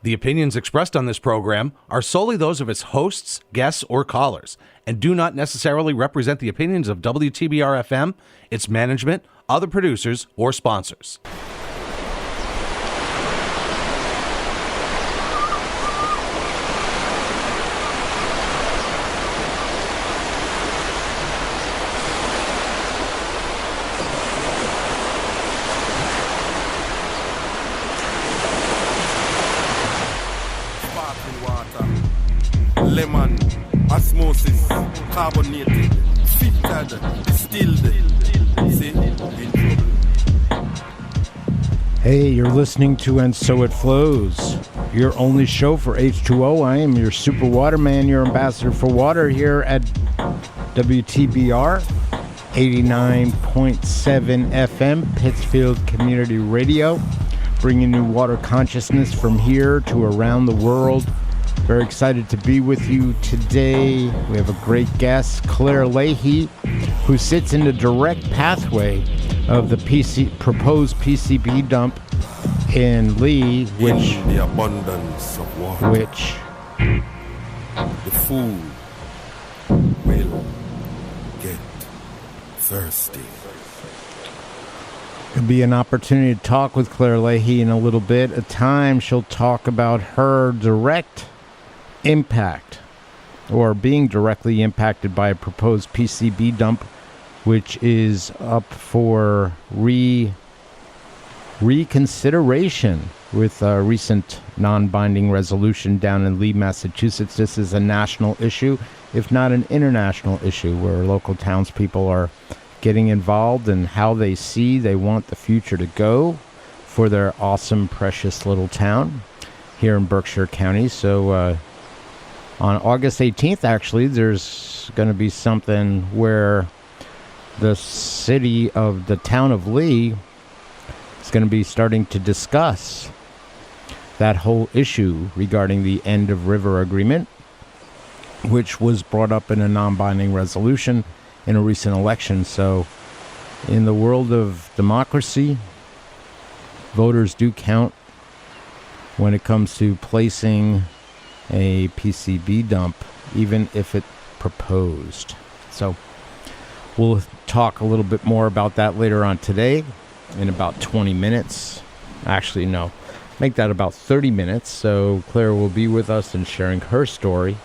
The opinions expressed on this program are solely those of its hosts, guests, or callers, and do not necessarily represent the opinions of WTBR-FM, its management, other producers, or sponsors. Lemon, osmosis, carbonated, filtered, distilled. See? In trouble. Hey, you're listening to And So It Flows, your only show for H2O. I am your super waterman, your ambassador for water here at WTBR 89.7 FM, Pittsfield Community Radio, bringing you water consciousness from here to around the world. Very excited to be with you today. We have a great guest, Clare Lahey, who sits in the direct pathway of the proposed PCB dump in Lee, which in the abundance of water, the fool will get thirsty. It'll be an opportunity to talk with Clare Lahey in a little bit. At times, she'll talk about her direct impact or being directly impacted by a proposed PCB dump, which is up for reconsideration with a recent non-binding resolution down in Lee, Massachusetts. This is a national issue, if not an international issue, where local townspeople are getting involved in how they want the future to go for their awesome, precious little town here in Berkshire County. So on August 18th, actually, there's going to be something where the town of Lee is going to be starting to discuss that whole issue regarding the end of river agreement, which was brought up in a non-binding resolution in a recent election. So in the world of democracy, voters do count when it comes to placing a PCB dump, even if it proposed. So we'll talk a little bit more about that later on today in about 20 minutes. Actually, no, make that about 30 minutes. So Claire will be with us and sharing her story.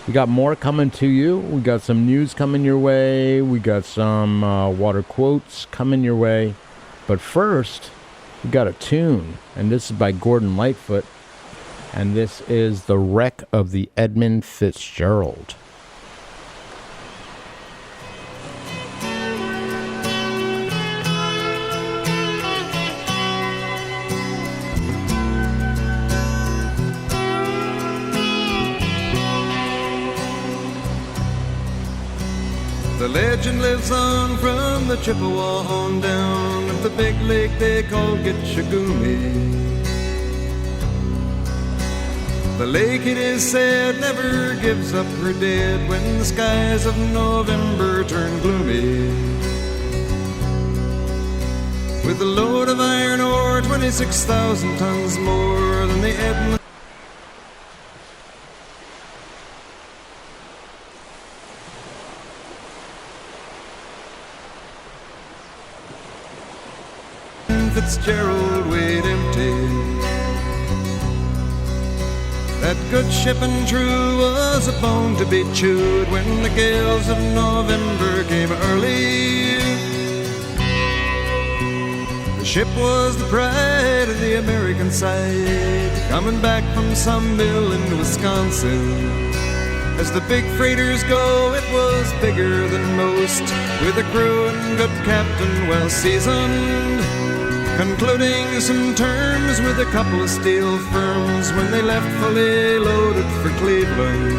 We got more coming to you. We got some news coming your way. We got some water quotes coming your way. But first, we got a tune, and this is by Gordon Lightfoot. And this is The Wreck of the Edmund Fitzgerald. The legend lives on from the Chippewa on down of the big lake they call Gitchagumi. The lake, it is said, never gives up her dead when the skies of November turn gloomy. With a load of iron ore, 26,000 tons more than the Edmund Fitzgerald weighed empty. That good ship and true was a bone to be chewed when the gales of November came early. The ship was the pride of the American side, coming back from some mill in Wisconsin. As the big freighters go, it was bigger than most, with a crew and good captain well seasoned, concluding some terms with a couple of steel firms when they left fully loaded for Cleveland.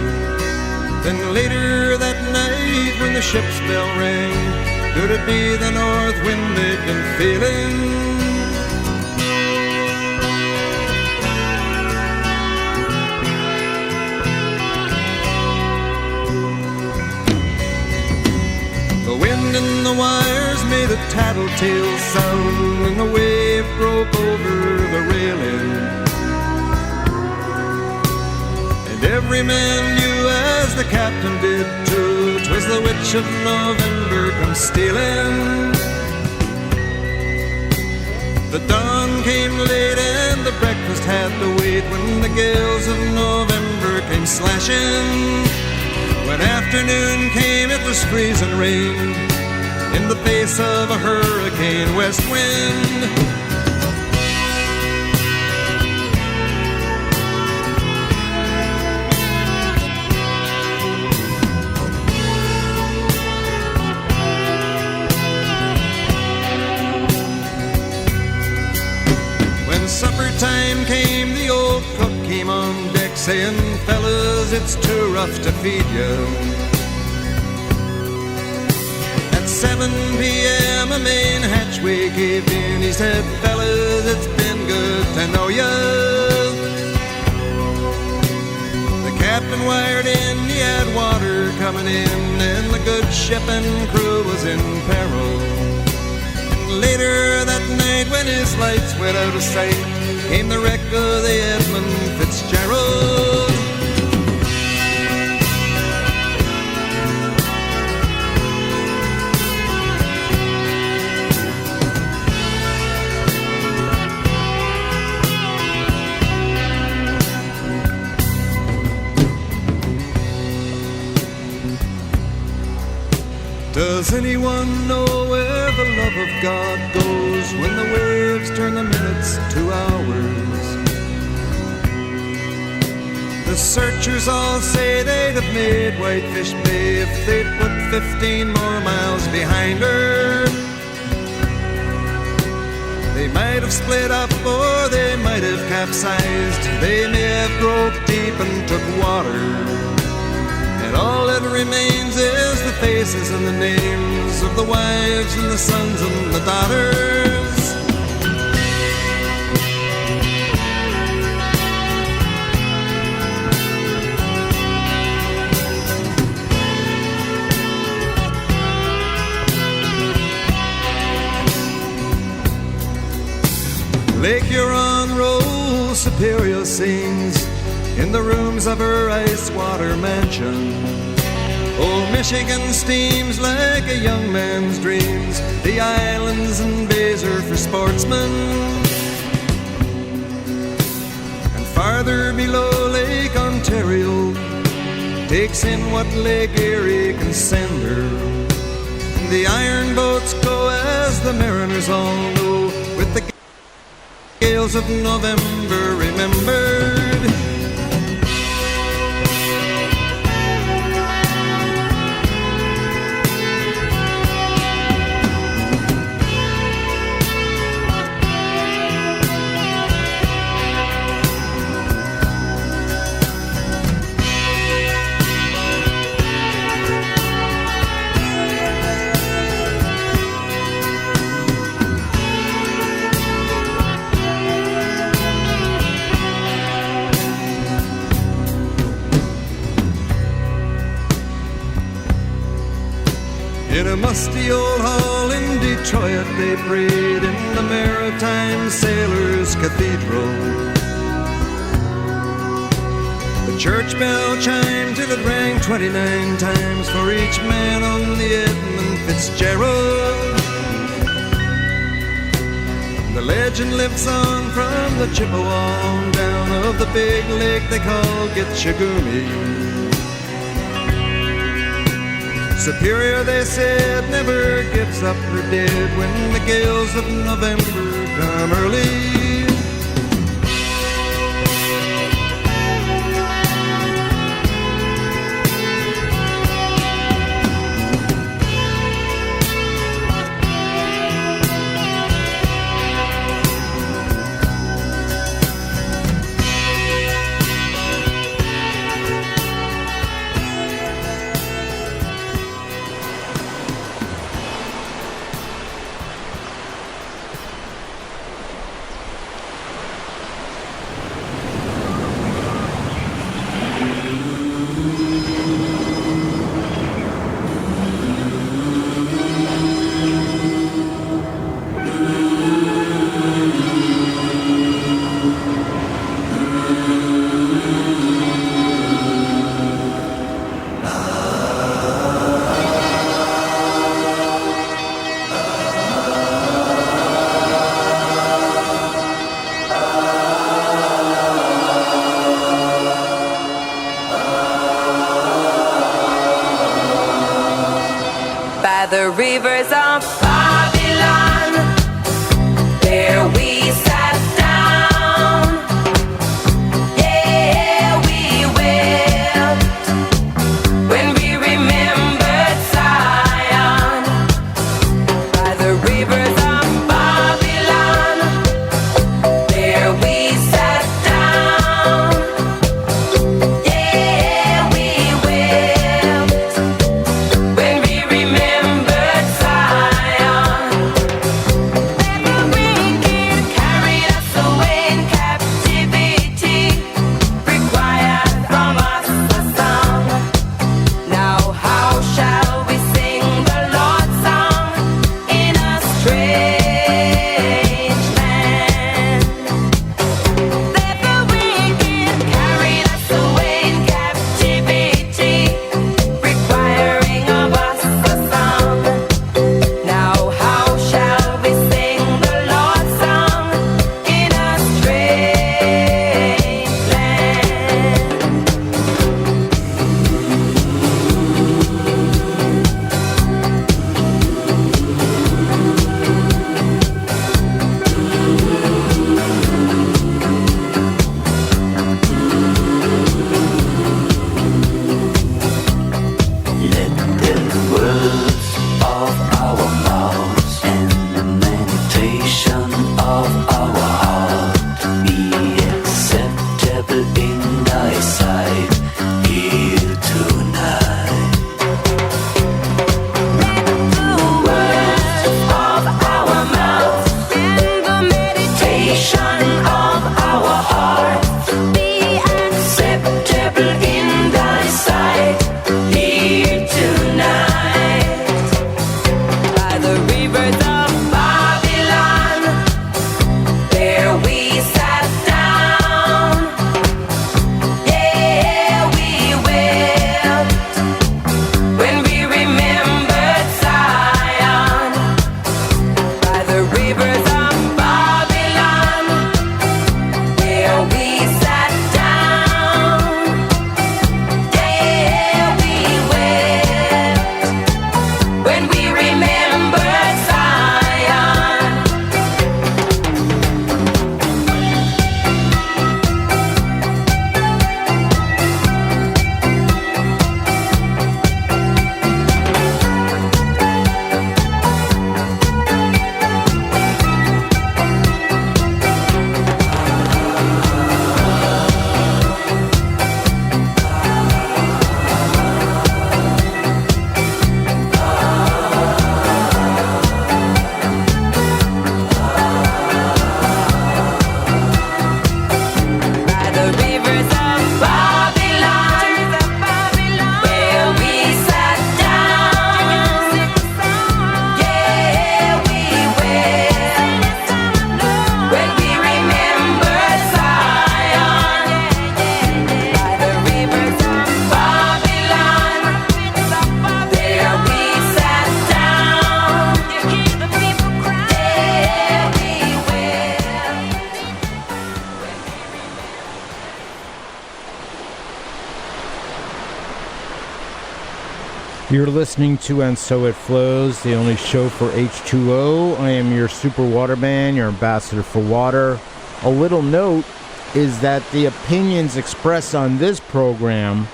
Then later that night when the ship's bell rang, could it be the north wind they'd been feeling? The wind in the wires made a tattletale sound, and the wave broke over the railing. Every man knew as the captain did too, 'twas the witch of November come stealing. The dawn came late and the breakfast had to wait when the gales of November came slashing. When afternoon came it was freezing rain in the face of a hurricane west wind. Supper time came, the old cook came on deck saying, fellas, it's too rough to feed you. At 7 p.m. a main hatchway caved in. He said, fellas, it's been good to know you. The captain wired in, he had water coming in, and the good ship and crew was in peril. Later that night when his lights went out of sight came the wreck of the Edmund Fitzgerald. Does anyone know where the love of God goes when the waves turn the minutes to hours? The searchers all say they'd have made Whitefish Bay if they'd put 15 more miles behind her. They might have split up or they might have capsized. They may have broke deep and took water. And all that remains is the faces and the names of the wives and the sons and the daughters. Lake Huron rolls Superior sings in the rooms of her ice-water mansion. Old Michigan steams like a young man's dreams. The islands and bays are for sportsmen. And farther below, Lake Ontario takes in what Lake Erie can send her. The iron boats go, as the mariners all know, with the gales of November remembered. In a musty old hall in Detroit they prayed in the Maritime Sailors Cathedral. The church bell chimed till it rang 29 times for each man on the Edmund Fitzgerald. The legend lives on from the Chippewa on down of the big lake they call Gitchagumi. Superior, they said, never gives up her dead when the gales of November come early. the rivers of Babylon, there we sat down. Yeah, we wept when we remembered Zion. By the rivers of Babylon, there we sat down. Yeah, we wept when we remembered Zion. The wicked carried us away in captivity, required from us a song. Now how shall we sing the Lord's song in a strange land? That the wicked carried us away in captivity, requiring of us a song. Now how shall we sing the Lord's song in a strange Let the words of our mouths and the meditation of our heart be acceptable in thy sight here tonight. the words of our mouth and the meditation of our heart be Acceptable in thy sight here tonight. by the rivers of Babylon, there we sat down. Yeah, we wept when we remembered Zion. By the rivers of Babylon, there we sat down. Yeah, we wept when we remembered Zion. By the rivers of Babylon, where we sat down. Yeah, we wept when we remembered Zion. By the rivers of Babylon, there we sat down. Yeah, we wept. You're listening to And So It Flows, the only show for H2O. I am your super waterman, your ambassador for water. A little note is that the opinions expressed on this program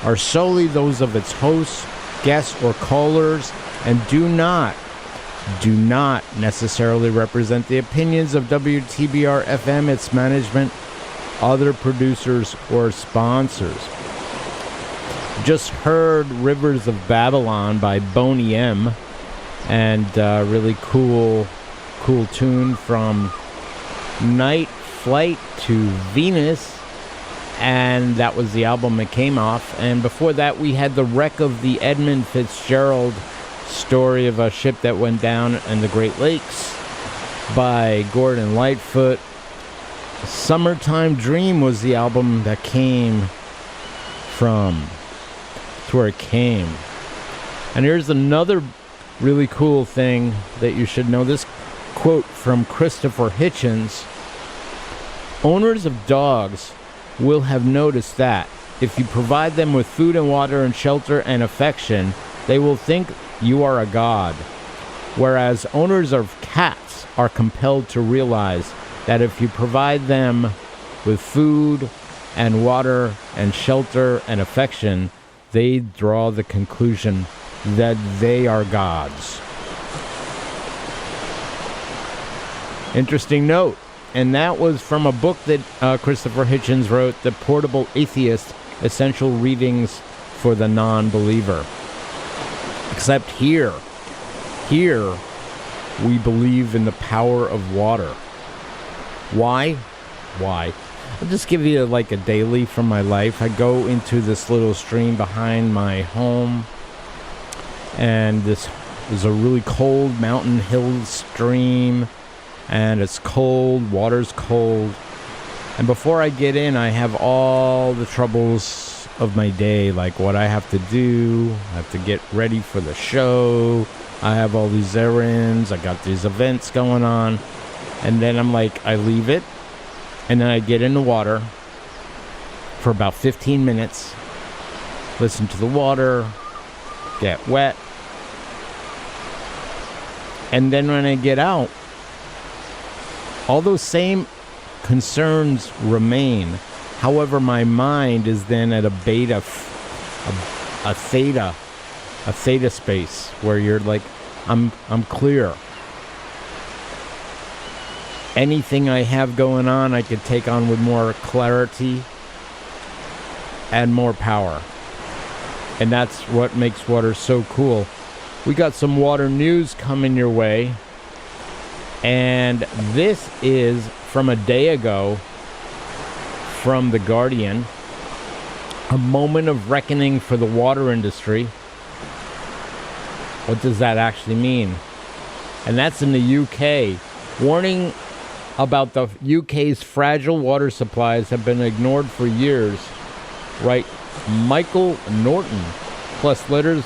are solely those of its hosts, guests, or callers, and do not necessarily represent the opinions of WTBR-FM, its management, other producers, or sponsors. Just heard Rivers of Babylon by Boney M, and really cool tune from Night Flight to Venus, and that was the album it came off. And before that we had the wreck of the Edmund Fitzgerald, story of a ship that went down in the Great Lakes, by Gordon Lightfoot. Summertime Dream was the album that came from. That's where it came. And here's another really cool thing that you should know. This quote from Christopher Hitchens: owners of dogs will have noticed that if you provide them with food and water and shelter and affection, they will think you are a god. Whereas owners of cats are compelled to realize that if you provide them with food and water and shelter and affection, they draw the conclusion that they are gods. Interesting note. And that was from a book that Christopher Hitchens wrote, The Portable Atheist, Essential Readings for the Non-Believer. Except here we believe in the power of water. Why? I'll just give you like a daily from my life. I go into this little stream behind my home, and this is a really cold mountain hill stream, and it's cold, water's cold. And before I get in, I have all the troubles of my day, like what I have to do. I have to get ready for the show. I have all these errands. I got these events going on. And then I'm like, I leave it, and then I get in the water for about 15 minutes, listen to the water, get wet. And then when I get out, all those same concerns remain. However, my mind is then at a theta space where you're like, I'm clear. Anything I have going on, I could take on with more clarity and more power. And that's what makes water so cool. We got some water news coming your way. And this is from a day ago from The Guardian. A moment of reckoning for the water industry. What does that actually mean? And that's in the UK. Warning about the UK's fragile water supplies have been ignored for years. Right, Michael Norton. Plus letters.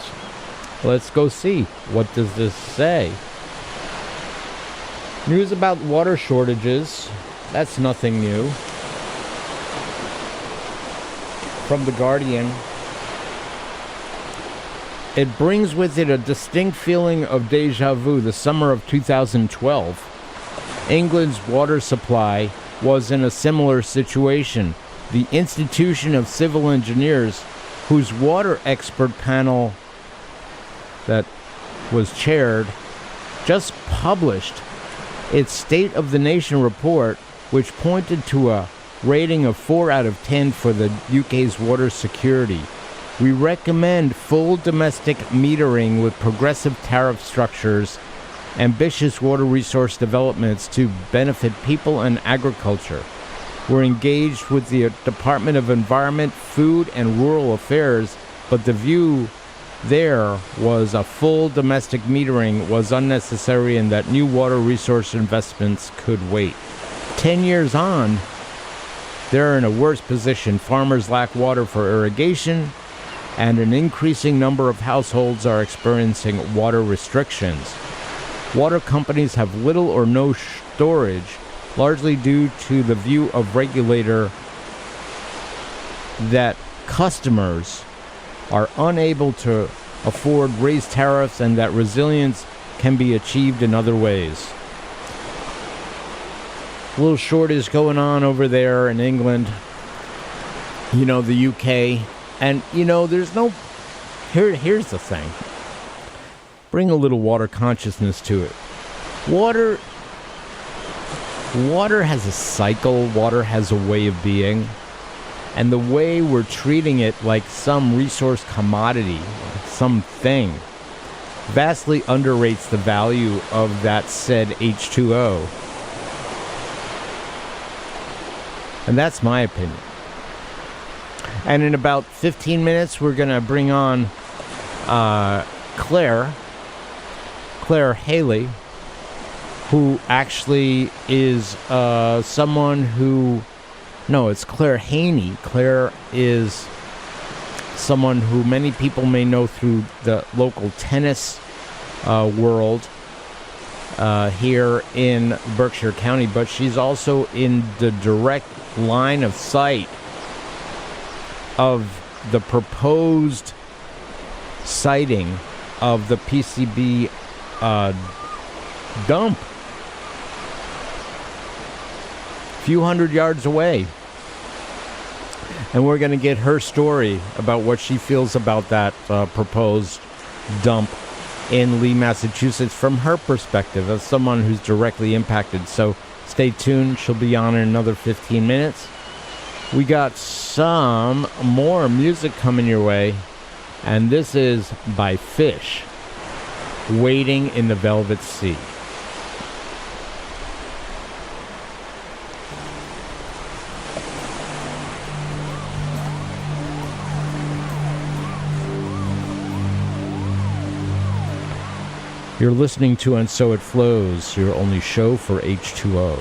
Let's go see. What does this say? News about water shortages. That's nothing new. From The Guardian. It brings with it a distinct feeling of deja vu. The summer of 2012. England's water supply was in a similar situation. The Institution of Civil Engineers, whose water expert panel that was chaired, just published its State of the Nation report, which pointed to a rating of 4 out of 10 for the UK's water security. We recommend full domestic metering with progressive tariff structures, ambitious water resource developments to benefit people and agriculture. We're engaged with the Department of Environment, Food and Rural Affairs, but the view there was a full domestic metering was unnecessary and that new water resource investments could wait. 10 years on, they're in a worse position. Farmers lack water for irrigation, and an increasing number of households are experiencing water restrictions. Water companies have little or no storage, largely due to the view of regulator that customers are unable to afford raised tariffs and that resilience can be achieved in other ways. A little shortage going on over there in England, the UK, and there's no here's the thing. Bring a little water consciousness to it. Water has a cycle, water has a way of being. And the way we're treating it like some resource commodity, something, vastly underrates the value of that said H2O. And that's my opinion. And in about 15 minutes, we're going to bring on Clare Lahey, who actually is someone who... No, it's Clare Lahey. Clare is someone who many people may know through the local tennis world here in Berkshire County, but she's also in the direct line of sight of the proposed siting of the PCB dump. A few hundred yards away. And we're going to get her story about what she feels about that proposed dump in Lee, Massachusetts from her perspective as someone who's directly impacted. So stay tuned. She'll be on in another 15 minutes. We got some more music coming your way. And this is by Fish, Waiting in the Velvet Sea. You're listening to And So It Flows, your only show for H2O.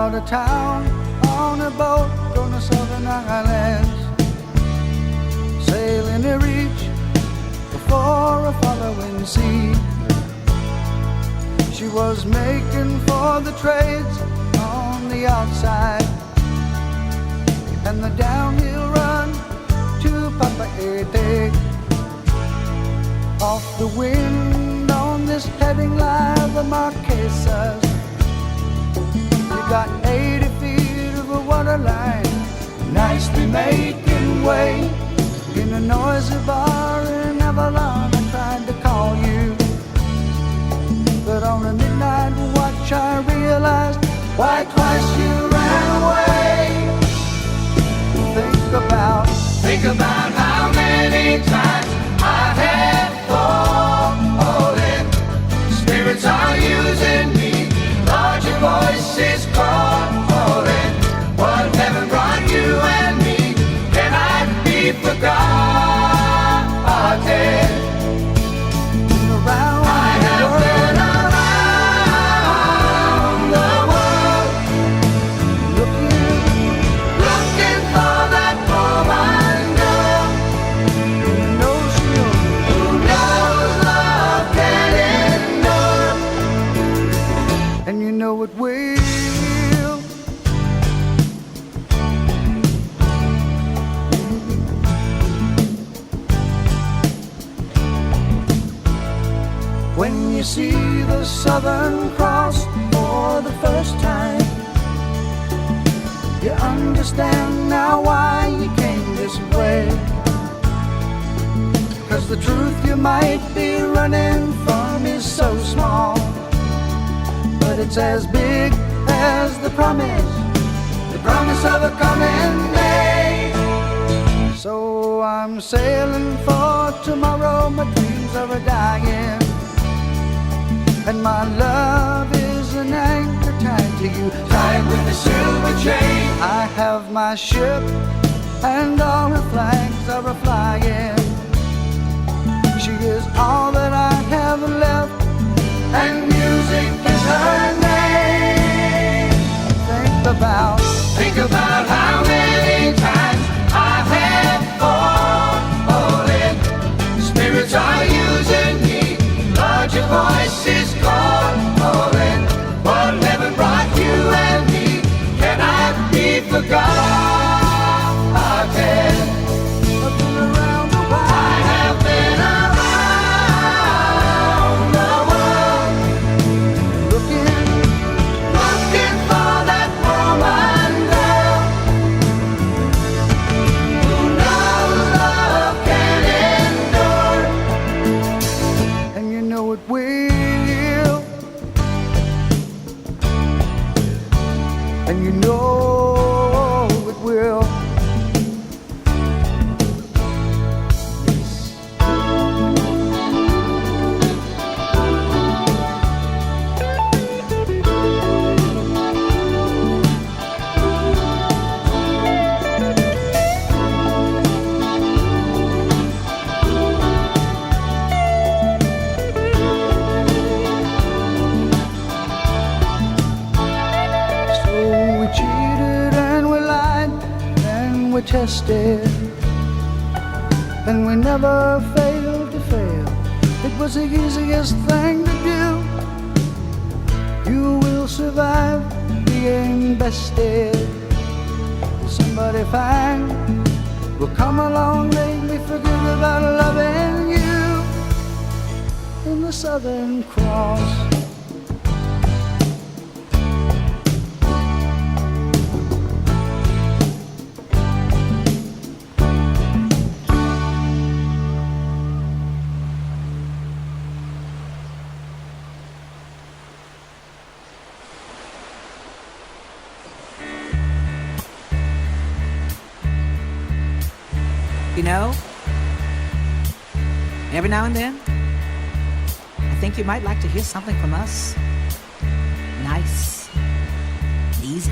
out of town on a boat going to Southern Islands, sailing to reach before a following sea. She was making for the trades on the outside and the downhill run to Papaete. Off the wind on this heading line, the Marquesas. You got 80 feet of a water line, nicely making way. In a noisy bar in Avalon, I tried to call you, but on a midnight watch I realized why twice you ran away. Think about how many times I had fallen. Spirits are using me, Lord, your voice is calling. What heaven brought you and me cannot be forgotten. I have been around the world, looking for that woman girl who knows love can endure, and you know it will. When you see the Southern Cross for the first time, you understand now why you came this way. 'Cause the truth you might be running from is so small, but it's as big as the promise of a coming day. So I'm sailing for tomorrow, my dreams are a-dying, and my love is an anchor tied to you, tied with a silver chain. I have my ship and all her flags are a-flying. She is all that I have left, and music is her name. Think about how many times I have fallen. Spirits are using me, Lord, your voice is calling. What heaven brought you and me cannot be forgotten. I've been around the world. I have been around the world, looking for that woman girl who knows love can endure, and you know it will, and you know it will. So we cheated and we lied and we tested, and we never failed to fail. It was the easiest thing to do. You will survive being bested. Somebody fine will come along, make me forget about loving you in the Southern Cross. You know, every now and then, I think you might like to hear something from us. Nice, easy.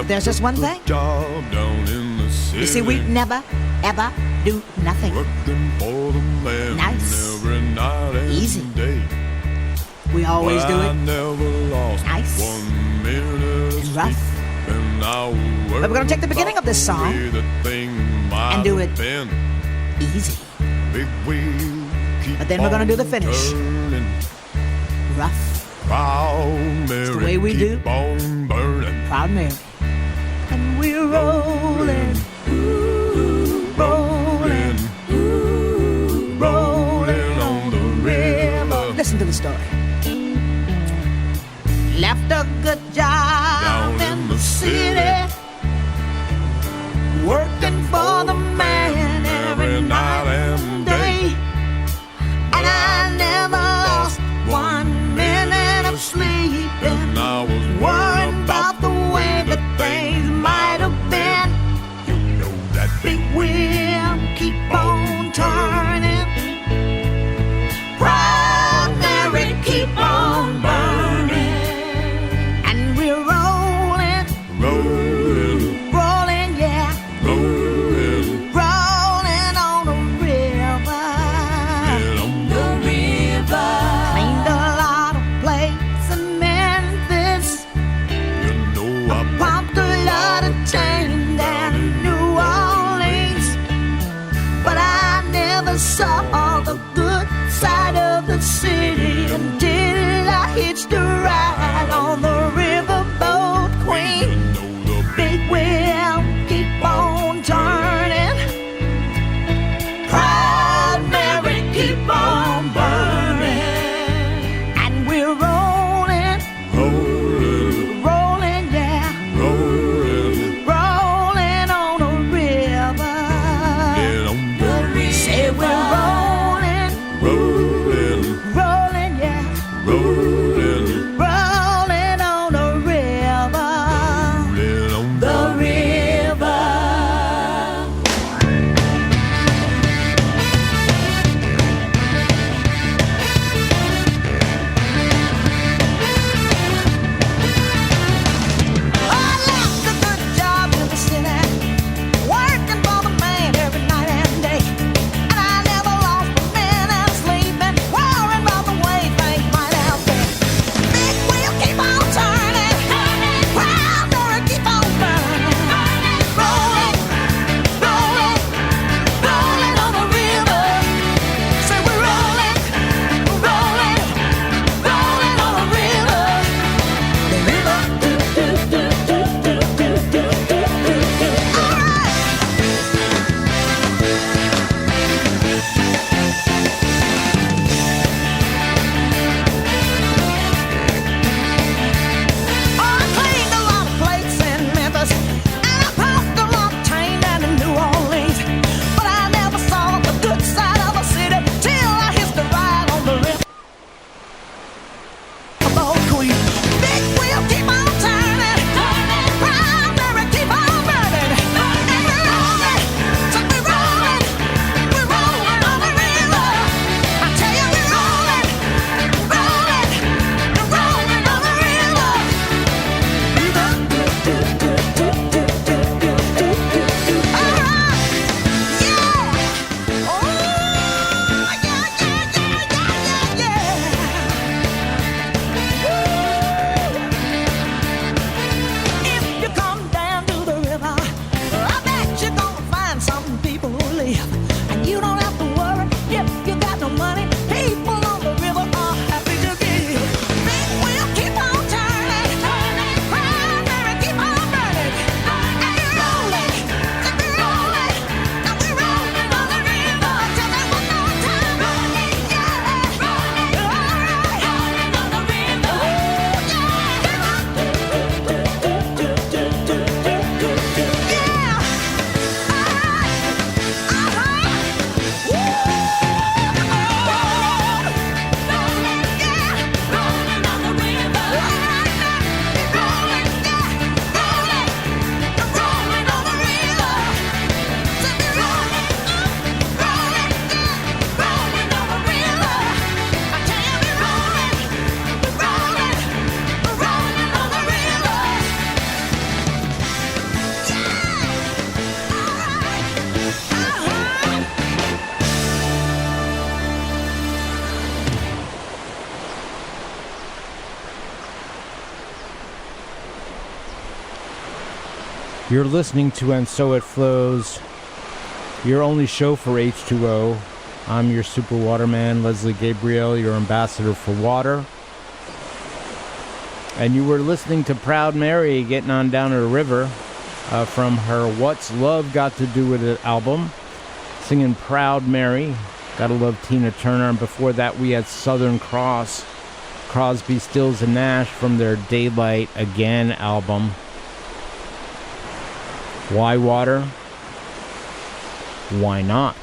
There's just one thing. Job down in the city. You see, we never, ever do nothing. Working for the man Nice. every night and Easy. day. We always do I it never lost Nice. 1 minute rough. And But we're gonna take the beginning of this song and do it easy. But then we're gonna do the finish. Rough. It's the way we do. On burning. Proud Mary. And we're rolling. Rolling. Rolling on the river. Listen to the story. Left a good job Down in the city, working for the man every night and day. And I never lost 1 minute of sleep. And I was Worrying about the way that things might have been. You know that Big wheel keep on turning. Proud Mary keep on burning. You're listening to And So It Flows, your only show for H2O. I'm your super waterman, Leslie Gabriel, your ambassador for water. And you were listening to Proud Mary getting on down to the river from her What's Love Got to Do With It album, singing Proud Mary. Gotta love Tina Turner. And before that, we had Southern Cross, Crosby, Stills, and Nash from their Daylight Again album. Why water? Why not?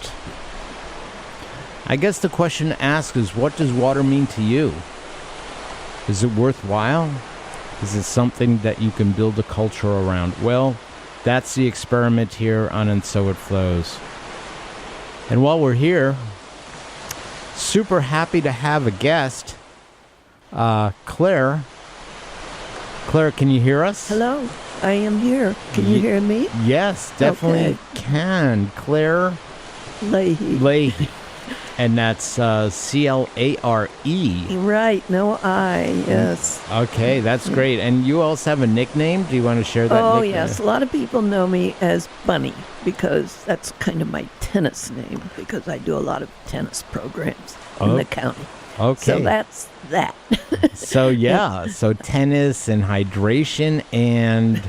I guess the question to ask is, what does water mean to you? Is it worthwhile? Is it something that you can build a culture around? Well, that's the experiment here on And So It Flows. And while we're here, super happy to have a guest, Clare. Clare, can you hear us? Hello, I am here. Can you hear me? Yes, definitely can. Clare Lahey. And that's C-L-A-R-E. Right, no I, yes. Okay, that's great. And you also have a nickname? Do you want to share that nickname? Yes. A lot of people know me as Bunny because that's kind of my tennis name because I do a lot of tennis programs in the county. Okay. So that's that. So tennis and hydration and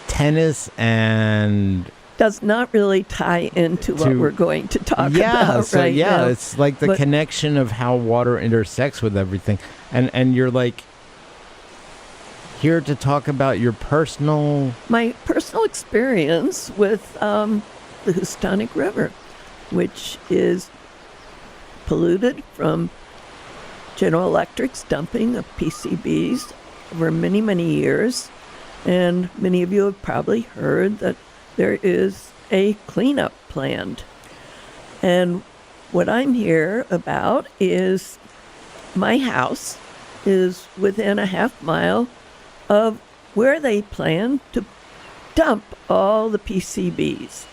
tennis and... does not really tie into what we're going to talk about right now. It's like the connection of how water intersects with everything. And you're like here to talk about your my personal experience with the Houstonic River, which is polluted from General Electric's dumping of PCBs over many, many years. And many of you have probably heard that there is a cleanup planned. And what I'm here about is my house is within a half mile of where they plan to dump all the PCBs.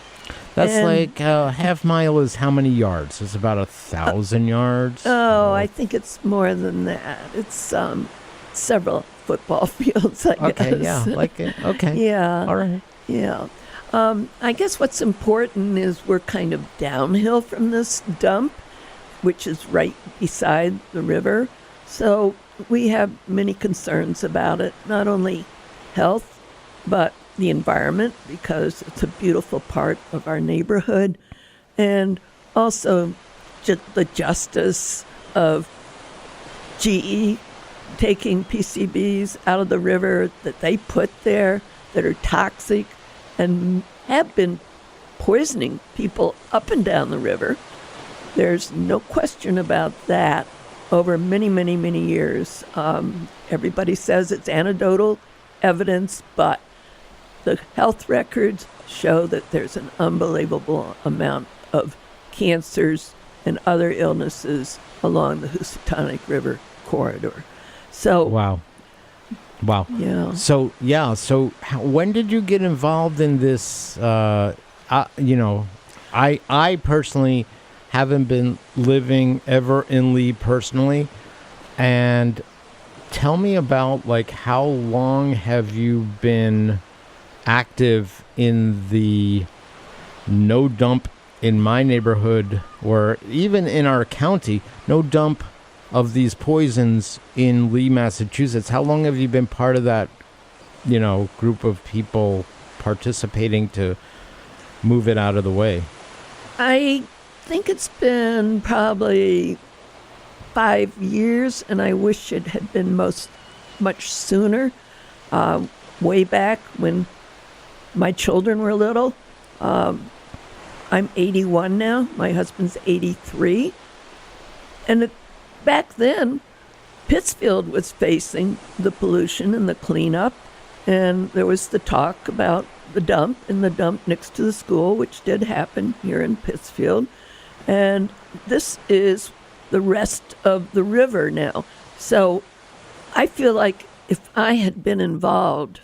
That's like half mile is how many yards? It's about 1,000 yards? I think it's more than that. It's several football fields, I guess. Okay, yeah. Okay. Yeah. All right. Yeah. I guess what's important is we're kind of downhill from this dump, which is right beside the river. So we have many concerns about it, not only health, but the environment, because it's a beautiful part of our neighborhood, and also the justice of GE taking PCBs out of the river that they put there that are toxic and have been poisoning people up and down the river. There's no question about that over many, many, many years. Everybody says it's anecdotal evidence, but the health records show that there's an unbelievable amount of cancers and other illnesses along the Houstonic River corridor. So Wow. Yeah. So when did you get involved in this? I personally haven't been living ever in Lee personally, and tell me about how long have you been active in the no dump in my neighborhood, or even in our county, no dump of these poisons in Lee, Massachusetts. How long have you been part of that, group of people participating to move it out of the way? I think it's been probably 5 years, and I wish it had been much sooner. Way back when my children were little. I'm 81 now. My husband's 83. And back then, Pittsfield was facing the pollution and the cleanup, and there was the talk about the dump next to the school, which did happen here in Pittsfield. And this is the rest of the river now. So I feel like if I had been involved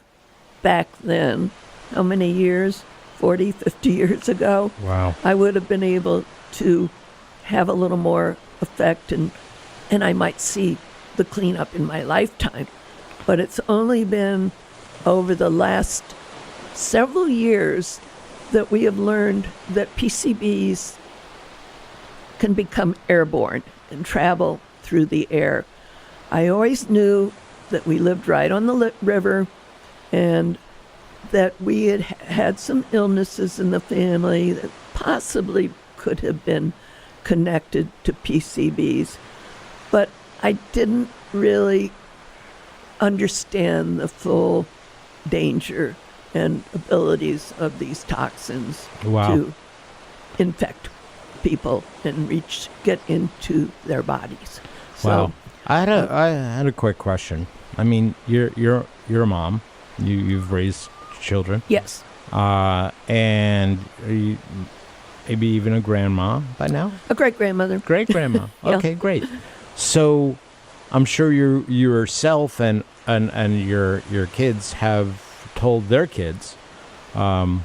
back then, how many years? 40, 50 years ago? Wow. I would have been able to have a little more effect, and I might see the cleanup in my lifetime. But it's only been over the last several years that we have learned that PCBs can become airborne and travel through the air. I always knew that we lived right on the river and that we had had some illnesses in the family that possibly could have been connected to PCBs. But I didn't really understand the full danger and abilities of these toxins to infect people and get into their bodies. So, I had a quick question. I mean, you're a mom. You've raised children. Yes. And are you maybe even a grandma by now? A great-grandmother. Great-grandma. Yeah. Okay, great. So I'm sure you yourself and your kids have told their kids to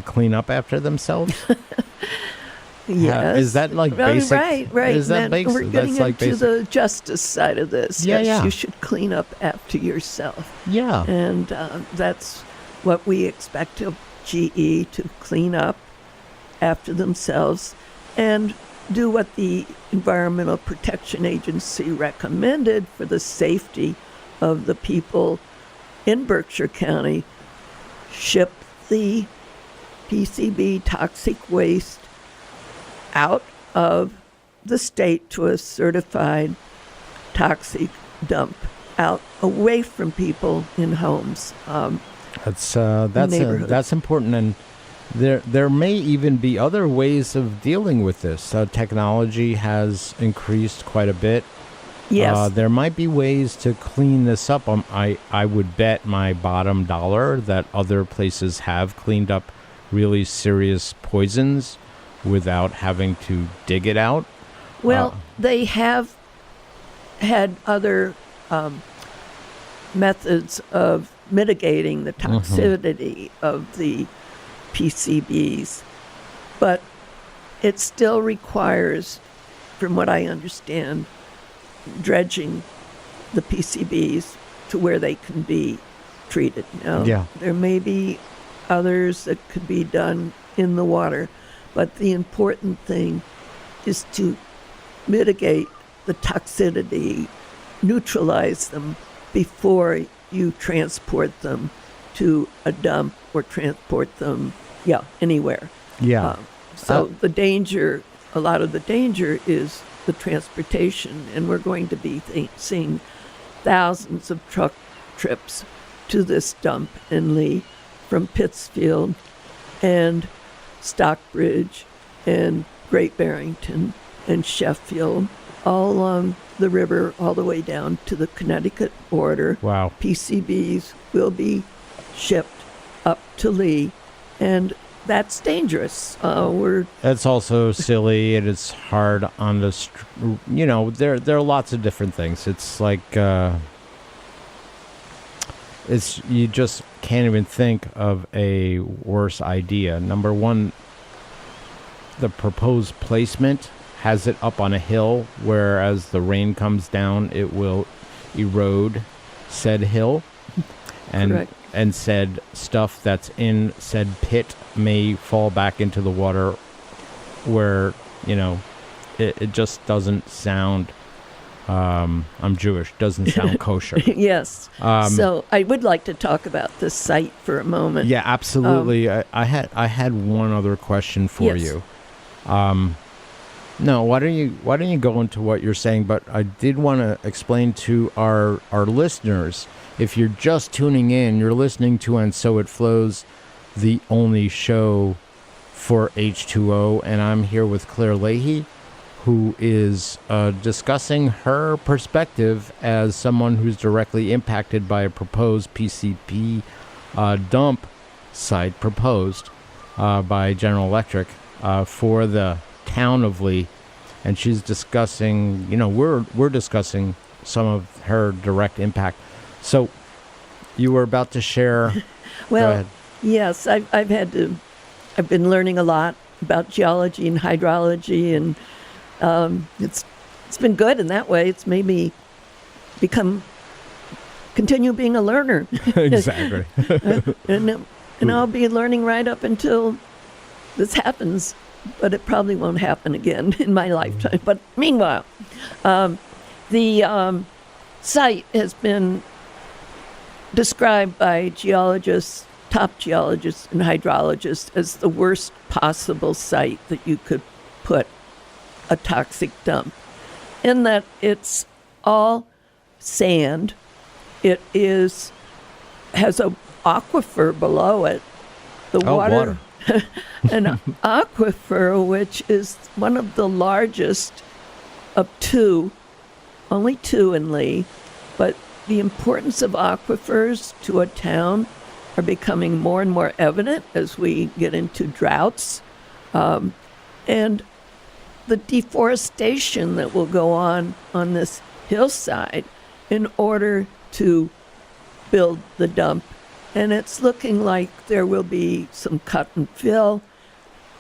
clean up after themselves. Yes. Is that like basic? Right. Is that And basic? we're getting That's like into basic. the justice side of this. Yeah, Yes, yeah. you should clean up after yourself. Yeah. And that's what we expect of GE, to clean up after themselves and do what the Environmental Protection Agency recommended for the safety of the people in Berkshire County. Ship the PCB toxic waste out of the state to a certified toxic dump, out away from people in homes. Neighborhoods. That's important, and there may even be other ways of dealing with this. Technology has increased quite a bit. Yes. There might be ways to clean this up. I would bet my bottom dollar that other places have cleaned up really serious poisons without having to dig it out. Well, they have had other methods of mitigating the toxicity of the PCBs, but it still requires, from what I understand, dredging the PCBs to where they can be treated. Now, there may be others that could be done in the water, but the important thing is to mitigate the toxicity, neutralize them before you transport them to a dump or transport them, anywhere. Yeah. So the danger, a lot of the danger is the transportation, and we're going to be seeing thousands of truck trips to this dump in Lee from Pittsfield and Stockbridge and Great Barrington and Sheffield, all along the river, all the way down to the Connecticut border. Wow. PCBs will be shipped up to Lee, and that's dangerous. That's also silly, and it's hard on the, there are lots of different things. It's like, you just can't even think of a worse idea. Number one, the proposed placement has it up on a hill, where as the rain comes down, it will erode said hill. Correct. And said stuff that's in said pit may fall back into the water, where, it just doesn't sound, I'm Jewish, doesn't sound kosher. Yes. So I would like to talk about this site for a moment. Yeah, absolutely. I had one other question for Yes. you. No, why don't you go into what you're saying? But I did want to explain to our listeners, if you're just tuning in, you're listening to And So It Flows, the only show for H2O, and I'm here with Clare Lahey, who is discussing her perspective as someone who's directly impacted by a proposed PCB dump site proposed by General Electric for the town of Lee, and she's discussing, we're discussing some of her direct impact. So you were about to share. Well, Go ahead. yes, I've been learning a lot about geology and hydrology, and it's been good in that way. It's made me continue being a learner. Exactly. And I'll be learning right up until this happens, but it probably won't happen again in my lifetime. But meanwhile, the site has been described by geologists, top geologists and hydrologists, as the worst possible site that you could put a toxic dump, in that it's all sand. It has a aquifer below it. The water. An aquifer, which is one of the largest of two, only two in Lee, but the importance of aquifers to a town are becoming more and more evident as we get into droughts. And the deforestation that will go on this hillside in order to build the dump. And it's looking like there will be some cut and fill.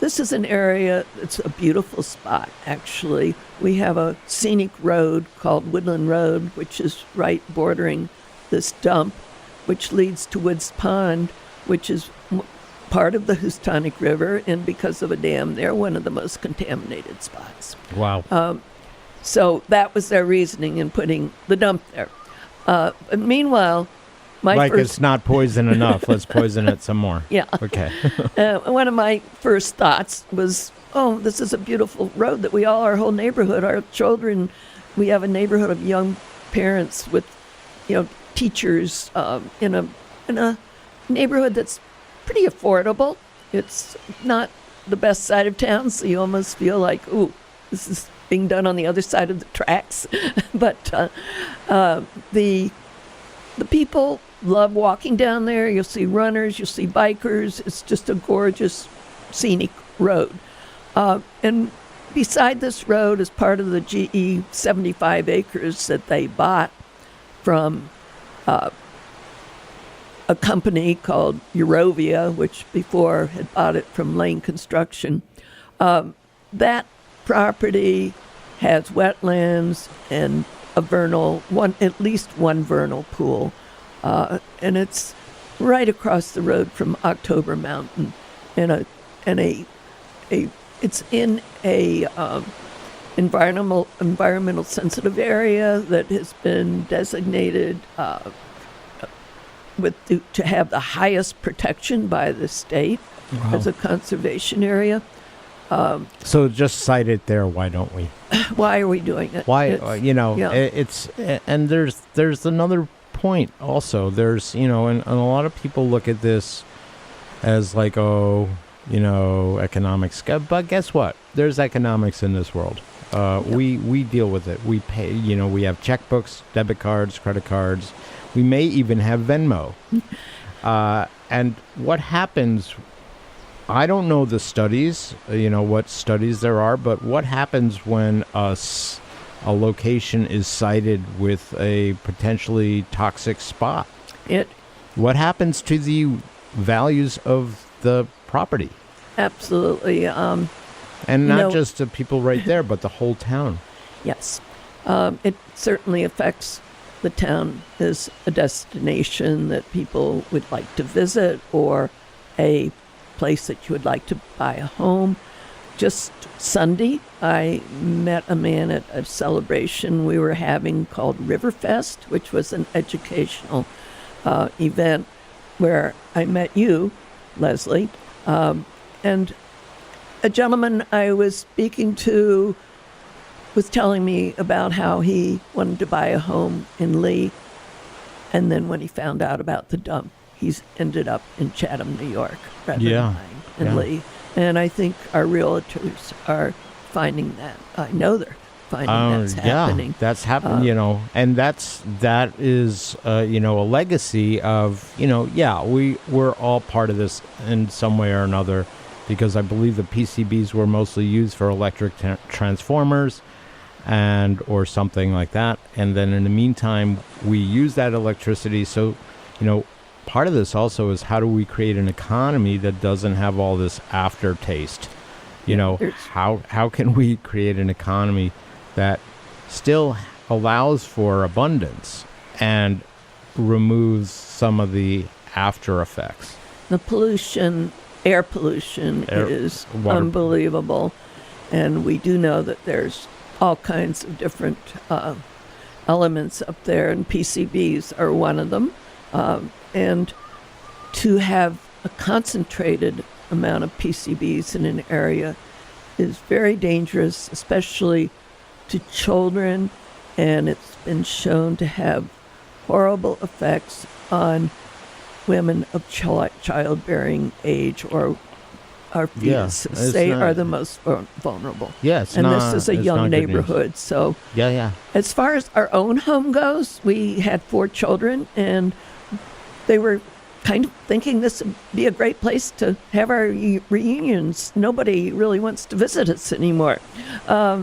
This is an area, it's a beautiful spot, actually. We have a scenic road called Woodland Road, which is right bordering this dump, which leads to Woods Pond, which is part of the Houstonic River, and because of a dam there, one of the most contaminated spots. Wow. So that was their reasoning in putting the dump there. Meanwhile, it's not poison enough. Let's poison it some more. Yeah. Okay. One of my first thoughts was, this is a beautiful road that our whole neighborhood, our children, we have a neighborhood of young parents with, teachers in a neighborhood that's pretty affordable. It's not the best side of town, so you almost feel like, this is being done on the other side of the tracks. But the people love walking down there. You'll see runners, you'll see bikers. It's just a gorgeous scenic road. And beside this road is part of the GE 75 acres that they bought from a company called Eurovia, which before had bought it from Lane Construction. That property has wetlands and at least one vernal pool. And it's right across the road from October Mountain, it's in a environmental sensitive area that has been designated to have the highest protection by the state as a conservation area. So just cite it there. Why don't we? Why are we doing it? Why? It's, and there's another point also. There's and a lot of people look at this as like economics. But guess what? There's economics in this world. We deal with it. We pay. We have checkbooks, debit cards, credit cards. We may even have Venmo. And what happens? I don't know the studies, what studies there are, but what happens when a location is sited with a potentially toxic spot? What happens to the values of the property? Absolutely. And not just the people right there, but the whole town. Yes. It certainly affects the town as a destination that people would like to visit, or a place that you would like to buy a home. Just Sunday, I met a man at a celebration we were having called Riverfest, which was an educational event where I met you, Leslie, and a gentleman I was speaking to was telling me about how he wanted to buy a home in Lee, and then when he found out about the dump, he's ended up in Chatham, New York, rather than buying in Lee. And I think our realtors are finding that. I know they're finding that's happening. Yeah, that's happening, and that is, a legacy of, we're all part of this in some way or another, because I believe the PCBs were mostly used for electric transformers or something like that. And then in the meantime, we use that electricity. So, part of this also is, how do we create an economy that doesn't have all this aftertaste? How can we create an economy that still allows for abundance and removes some of the after effects? The pollution, air pollution is water- unbelievable. And we do know that there's all kinds of different elements up there, and PCBs are one of them. And to have a concentrated amount of PCBs in an area is very dangerous, especially to children, and it's been shown to have horrible effects on women of childbearing age or our Yeah, fetuses. it's They not- are the most vulnerable. Yeah, it's and not- this is a it's young not good news. neighborhood. So Yeah. as far as our own home goes, we had 4 children, and they were kind of thinking this would be a great place to have our reunions. Nobody really wants to visit us anymore. I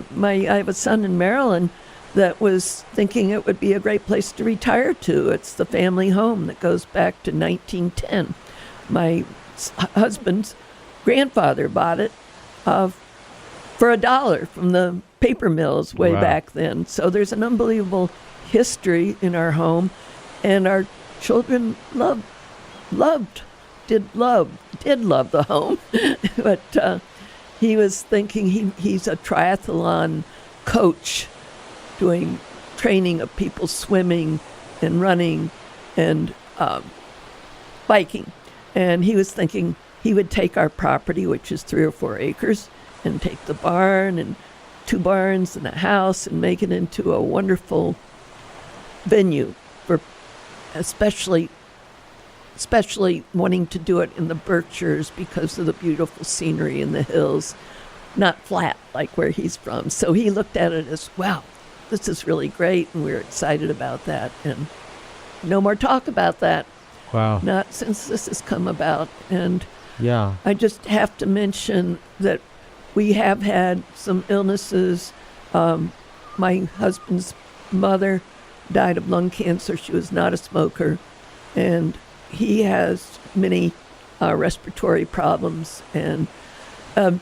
have a son in Maryland that was thinking it would be a great place to retire to. It's the family home that goes back to 1910. My husband's grandfather bought it for $1 from the paper mills way Wow. back then. So there's an unbelievable history in our home, and our children did love the home. But he was thinking he's a triathlon coach, doing training of people swimming and running and biking. And he was thinking he would take our property, which is 3 or 4 acres, and take the barn and 2 barns and a house and make it into a wonderful venue for especially wanting to do it in the Berkshires because of the beautiful scenery in the hills, not flat like where he's from. So he looked at it as, wow, this is really great, and we're excited about that. And no more talk about that. Wow. Not since this has come about. And Yeah. I just have to mention that we have had some illnesses. My husband's mother died of lung cancer. She was not a smoker. And he has many respiratory problems and a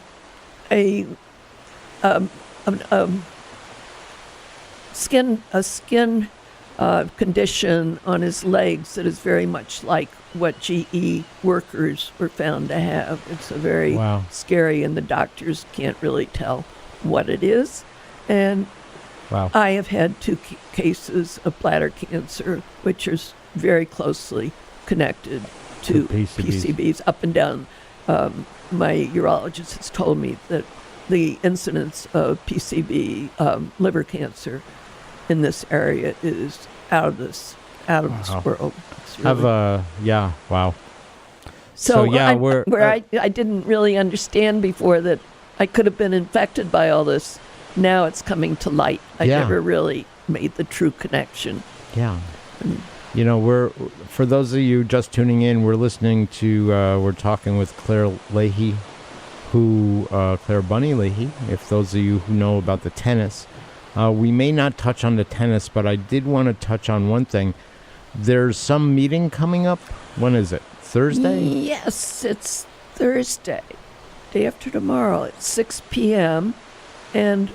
skin condition on his legs that is very much like what GE workers were found to have. It's a very Wow. scary, and the doctors can't really tell what it is. And Wow. I have had 2 cases of bladder cancer, which is very closely connected to PCBs up and down. My urologist has told me that the incidence of PCB liver cancer in this area is out of this Wow. world. It's really- Wow. so yeah, I didn't really understand before that I could have been infected by all this. Now it's coming to light. I Yeah. never really made the true connection. Yeah. You know, for those of you just tuning in, we're listening to, we're talking with Clare Lahey, Clare Bunny Lahey, if those of you who know about the tennis. We may not touch on the tennis, but I did want to touch on one thing. There's some meeting coming up. When is it? Thursday? Yes, it's Thursday, day after tomorrow at 6 p.m. And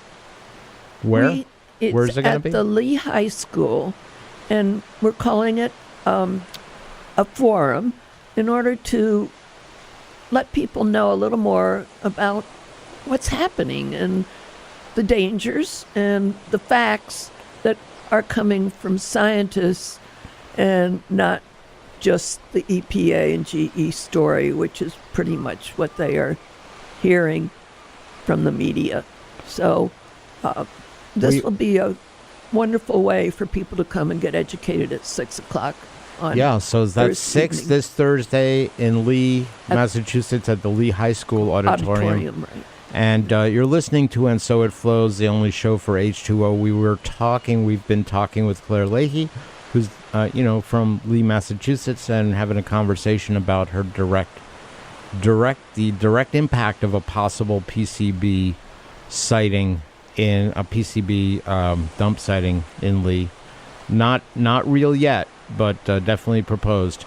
Where? it's Where's it going to at be? the Lee High School, and we're calling it a forum in order to let people know a little more about what's happening and the dangers and the facts that are coming from scientists and not just the EPA and GE story, which is pretty much what they are hearing from the media. So this will be a wonderful way for people to come and get educated at 6 o'clock on Yeah, so is that Thursday 6 evening. this Thursday in Lee, Massachusetts at the Lee High School Auditorium. Right. And you're listening to And So It Flows, the only show for H2O. We've been talking with Clare Lahey, who's, from Lee, Massachusetts, and having a conversation about her direct impact of a possible PCB sighting in a PCB dump sighting in Lee. Not real yet, but definitely proposed.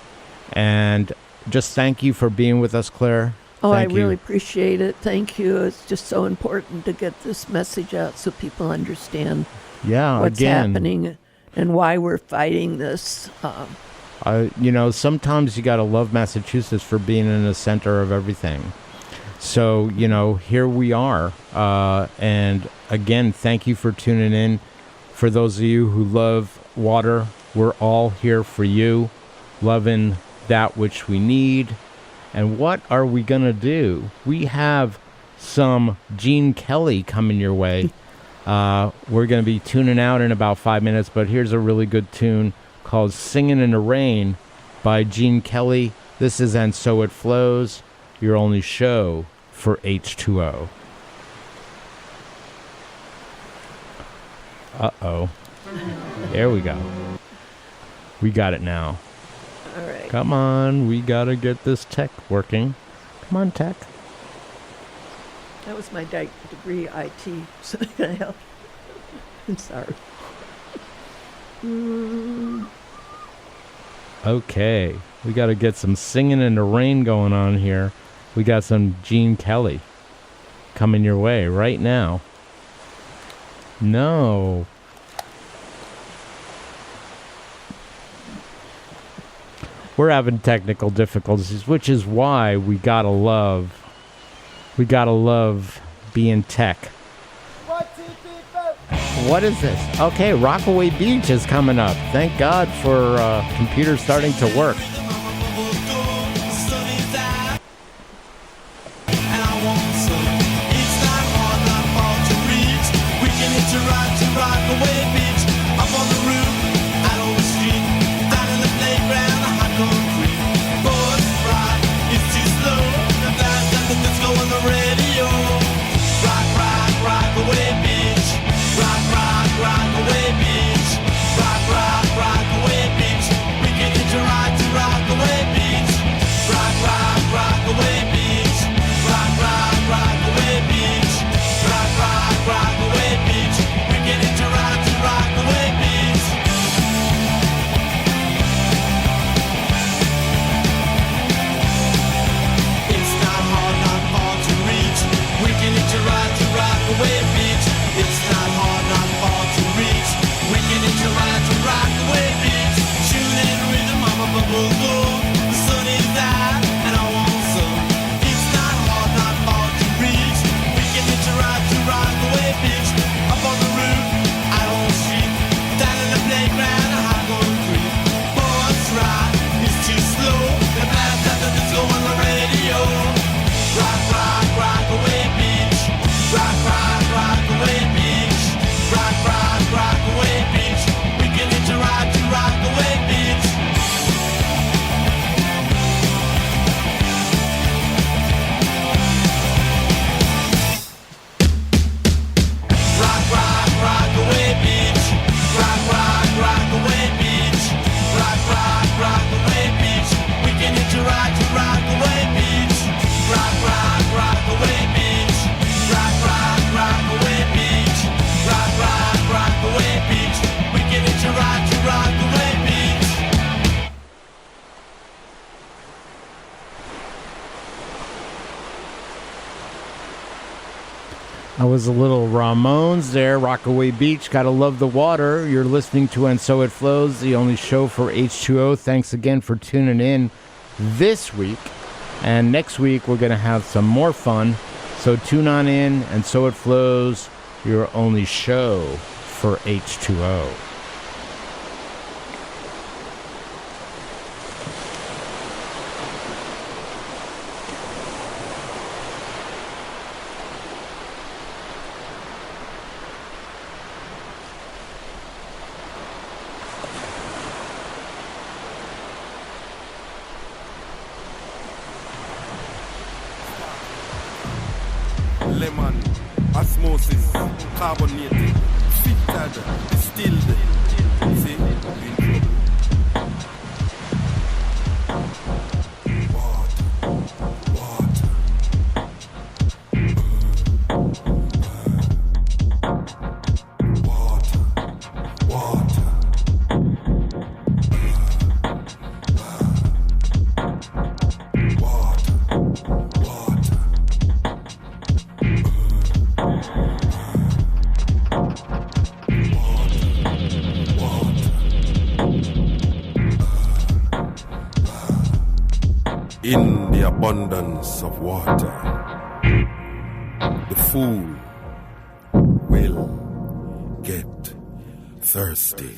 And just thank you for being with us, Claire. Oh, Thank I you. really appreciate it. Thank you. It's just so important to get this message out so people understand Yeah, what's again. happening and why we're fighting this. Sometimes you got to love Massachusetts for being in the center of everything. So, here we are. And again, thank you for tuning in. For those of you who love water, we're all here for you, loving that which we need. And what are we going to do? We have some Gene Kelly coming your way. We're going to be tuning out in about 5 minutes, but here's a really good tune called Singing in the Rain by Gene Kelly. This is And So It Flows, your only show for H2O. Uh-oh. There we go. We got it now. All right. Come on, we got to get this tech working. Come on, tech. That was my degree, IT. So can I help? I'm sorry. Okay, we got to get some Singing in the Rain going on here. We got some Gene Kelly coming your way right now. No. We're having technical difficulties, which is why we gotta love being tech. What is this? Okay, Rockaway Beach is coming up. Thank God for computers starting to work. I was a little Ramones there, Rockaway Beach, gotta love the water. You're listening to And So It Flows, the only show for H2O. Thanks again for tuning in this week. And next week, we're gonna have some more fun. So tune on in, And So It Flows, your only show for H2O. Lemon, osmosis, carbonated, filtered, distilled. See? In the abundance of water, the fool will get thirsty.